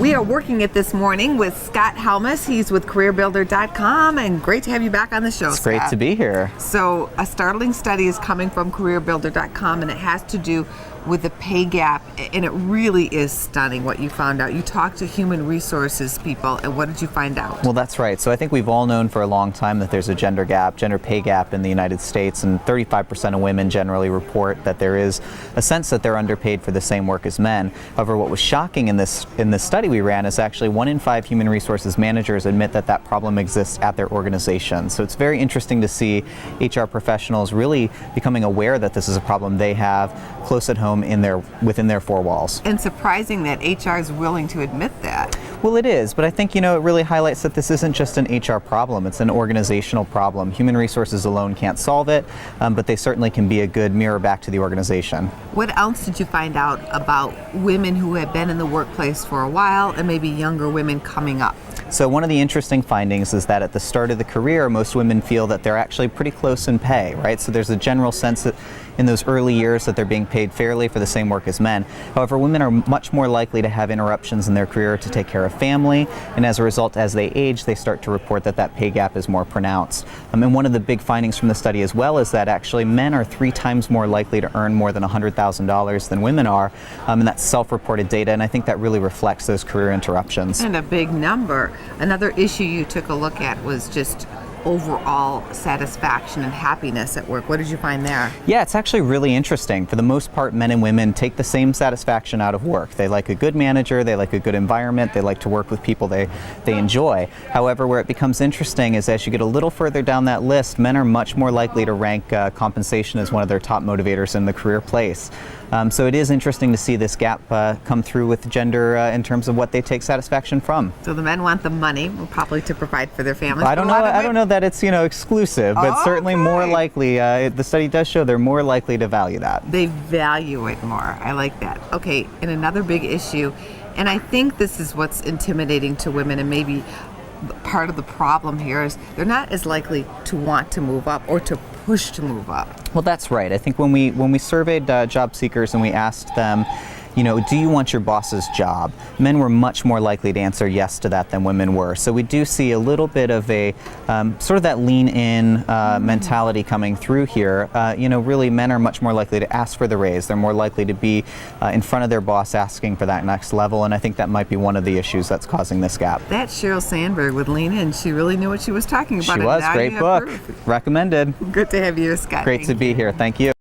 We are working it this morning with Scott Helmes. He's with CareerBuilder.com, and great to have you back on the show, It's great Scott. to be here. So a startling study is coming from CareerBuilder.com, and it has to do with the pay gap, and it really is stunning what you found out. You talked to human resources people, and what did you find out? Well, that's right. So I think we've all known for a long time that there's a gender pay gap in the United States, and 35% of women generally report that there is a sense that they're underpaid for the same work as men. However, what was shocking in this study we ran is actually 1 in 5 human resources managers admit that that problem exists at their organization. So it's very interesting to see HR professionals really becoming aware that this is a problem they have close at home within their four walls. And surprising that HR is willing to admit that. Well, it is, but I think, it really highlights that this isn't just an HR problem, it's an organizational problem. Human resources alone can't solve it, but they certainly can be a good mirror back to the organization. What else did you find out about women who have been in the workplace for a while and maybe younger women coming up? So one of the interesting findings is that at the start of the career, most women feel that they're actually pretty close in pay, right? So there's a general sense that in those early years that they're being paid fairly for the same work as men. However, women are much more likely to have interruptions in their career to take care of family, and as a result, as they age, they start to report that that pay gap is more pronounced. And one of the big findings from the study as well is that actually men are 3 times more likely to earn more than $100,000 than women are, and that's self-reported data, and I think that really reflects those career interruptions. And a big number. Another issue you took a look at was just overall satisfaction and happiness at work. What did you find there? Yeah, it's actually really interesting. For the most part, men and women take the same satisfaction out of work. They like a good manager, they like a good environment, they like to work with people they enjoy. However, where it becomes interesting is as you get a little further down that list, men are much more likely to rank compensation as one of their top motivators in the career place. So it is interesting to see this gap come through with gender in terms of what they take satisfaction from. So the men want the money, probably to provide for their families. I don't know that it's exclusive, but certainly more likely. The study does show they're more likely to value that. They value it more. I like that. Okay, and another big issue, and I think this is what's intimidating to women, and maybe part of the problem here is they're not as likely to want to move up or to push to move up. Well, that's right. I think when we surveyed job seekers and we asked them, do you want your boss's job? Men were much more likely to answer yes to that than women were. So we do see a little bit of a sort of that lean-in mentality coming through here. Really men are much more likely to ask for the raise. They're more likely to be in front of their boss asking for that next level, and I think that might be one of the issues that's causing this gap. That's Sheryl Sandberg with Lean In. She really knew what she was talking about. She was. Great book. Recommended. Good to have you, Scott. Great to be here. Thank you.